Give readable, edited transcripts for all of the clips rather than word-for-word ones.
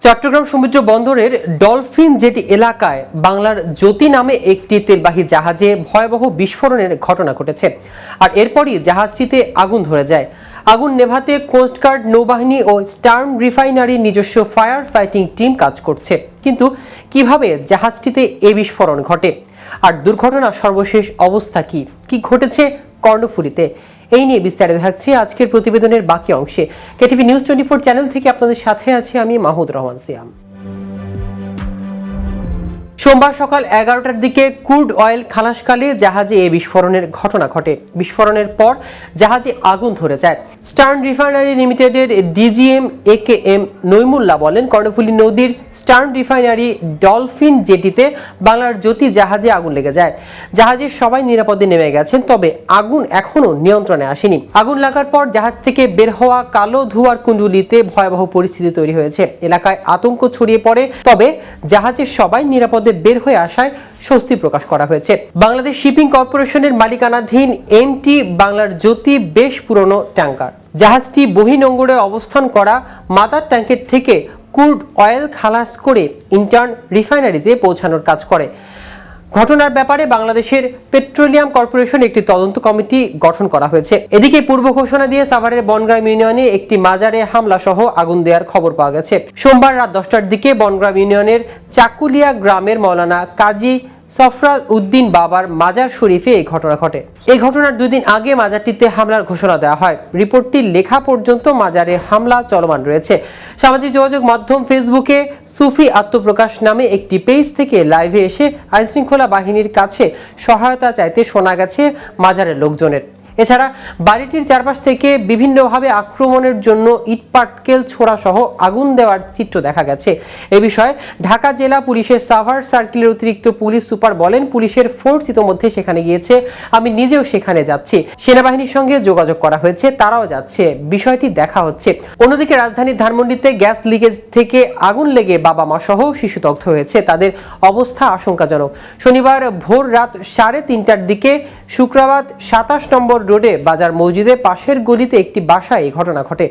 চট্টগ্রাম সমুদ্র বন্দরের dolphin jetty এলাকায় বাংলার জ্যোতি নামে একটি তেলবাহী জাহাজে ভয়াবহ বিস্ফোরণের ঘটনা ঘটেছে। আর এরপরই জাহাজটিতে আগুন ধরে যায়। আগুন নেভাতে কোস্টগার্ড, নৌবাহিনী ও স্টার্ন রিফাইনারির নিজস্ব ফায়ার ফাইটিং টিম কাজ করছে। কিন্তু কিভাবে জাহাজটিতে এই বিস্ফোরণ ঘটে আর দুর্ঘটনার সর্বশেষ অবস্থা কি ঘটেছে কর্ণফুলীতে, এই নিয়ে বিস্তারিত থাকছে আজকের প্রতিবেদনের বাকি অংশে। কেটিভি নিউজ 24 চ্যানেল থেকে আপনাদের সাথে আছি আমি মাহমুদ রহমান সিয়াম। সোমবার সকাল 11টার দিকে ক্রুড অয়েল খালাসকালে জাহাজে এই বিস্ফোরণের ঘটনা ঘটে। বিস্ফোরণের পর জাহাজে আগুন ধরে যায়। স্টার্ন রিফাইনারি লিমিটেডের ডিজিএম AKM নইমুল্লাহ বলেন, কর্ণফুলী নদীর স্টার্ন রিফাইনারি ডলফিন জেটিতে বাংলার জ্যোতি জাহাজে আগুন লেগে যায়। জাহাজের সবাই নিরাপদে নেমে গেছেন, তবে আগুন এখনো নিয়ন্ত্রণে আসেনি। আগুন লাগার পর জাহাজ থেকে বের হওয়া কালো ধোঁয়ার কুণ্ডুলিতে ভয়াবহ পরিস্থিতি তৈরি হয়েছে। এলাকায় আতঙ্ক ছড়িয়ে পড়ে, তবে জাহাজের সবাই নিরাপদে বের হয়ে আসায় স্বস্তি প্রকাশ করা হয়েছে। বাংলাদেশ শিপিং কর্পোরেশনের মালিকানাধীন MT বাংলার জ্যোতি বেশ পুরনো ট্যাঙ্কার। জাহাজটি বহিনোঙ্গরে অবস্থান করা মাদার ট্যাঙ্কের থেকে ক্রুড অয়েল খালাস করে ইন্টার্ন রিফাইনারিতে পৌঁছানোর কাজ করে। ঘটনার ব্যাপারে বাংলাদেশের পেট্রোলিয়াম কর্পোরেশন একটি তদন্ত কমিটি গঠন করা হয়েছে। এদিকে পূর্ব ঘোষণা দিয়ে সাভারের বনগ্রাম ইউনিয়নে একটি মাজারে হামলা সহ আগুন দেওয়ার খবর পাওয়া গেছে। সোমবার রাত 10টার দিকে বনগ্রাম ইউনিয়নের চাকুলিয়া গ্রামের মৌলানা কাজী সফরাজ উদ্দিন বাবার মাজার শরীফে এই ঘটনা ঘটে। এই ঘটনার 2 দিন আগে মাজারটিতে হামলার ঘোষণা দেওয়া হয়। রিপোর্টটি লেখা পর্যন্ত মাজারে হামলা চলমান রয়েছে। সামাজিক যোগাযোগ মাধ্যম ফেসবুকে সুফি আত্মপ্রকাশ নামে একটি পেজ থেকে লাইভে এসে আইনশৃঙ্খলা বাহিনীর কাছে সহায়তা চাইতে শোনা গেছে মাজারের লোকজনের। এছাড়া বাড়িটির চারপাশ থেকে বিভিন্নভাবে আক্রমণের জন্য ইটপাটকেল ছোড়া সহ আগুন দেওয়ার চিত্র দেখা গেছে। এ বিষয়ে ঢাকা জেলা পুলিশের সাভার সার্কেলের অতিরিক্ত পুলিশ সুপার বলেন, পুলিশের ফোর্স ইতোমধ্যে সেখানে গিয়েছে, আমি নিজেও সেখানে যাচ্ছি। সেনাবাহিনীর সঙ্গে যোগাযোগ করা হয়েছে, তারাও যাচ্ছে, বিষয়টি দেখা হচ্ছে। অন্যদিকে রাজধানীর ধানমন্ডিতে গ্যাস লিকেজ থেকে আগুন লেগে বাবা মা সহ শিশু দগ্ধ হয়েছে, তাদের অবস্থা আশঙ্কাজনক। শনিবার ভোর রাত 3:30টার দিকে শুক্রাবাদ 27 নম্বর রোডে বাজার মসজিদে পাশের গলিতে একটি বাসায় এই ঘটনা ঘটে।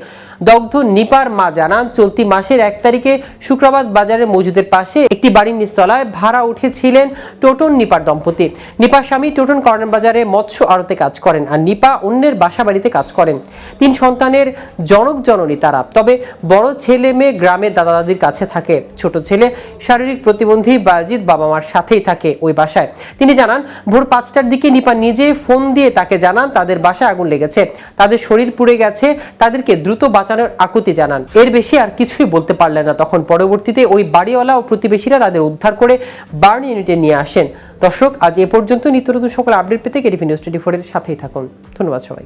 দগ্ধ নিপার মা জানান, চলতি মাসের 1 তারিখে শুক্রাবাদ বাজারের মসজিদের পাশে একটি বাড়ির নিচতলায় ভাড়া উঠেছিলেন টোটন নিপার দম্পতি। নিপার স্বামী টোটন কর্নার বাজারে মৎস্য আড়তে কাজ করেন, আর নিপা অন্যের বাসা বাড়িতে কাজ করেন। 3 সন্তানের জনক জননী তারা। তবে বড় ছেলে মেয়ে গ্রামের দাদা দাদির কাছে থাকে, ছোট ছেলে শারীরিক প্রতিবন্ধী বাজিদ বাবা মার সাথেই থাকে ওই বাসায়। তিনি জানান, ভোর 5টার দিকে নিপা নিজে ফোন দিয়ে তাকে জানান তাদের বাসায় আগুন লেগেছে, তাদের শরীর পুড়ে গেছে, তাদেরকে দ্রুত বাঁচানোর আকুতি জানান। এর বেশি আর কিছুই বলতে পারলেন না। তখন পরবর্তীতে ওই বাড়িওয়ালা ও প্রতিবেশীরা তাদের উদ্ধার করে বার্ন ইউনিটে নিয়ে আসেন। দর্শক, আজ এ পর্যন্ত। নিত্য নতুন সকল আপডেট পেতে কেটিভি নিউজ 24 এর সাথেই থাকুন। ধন্যবাদ সবাই।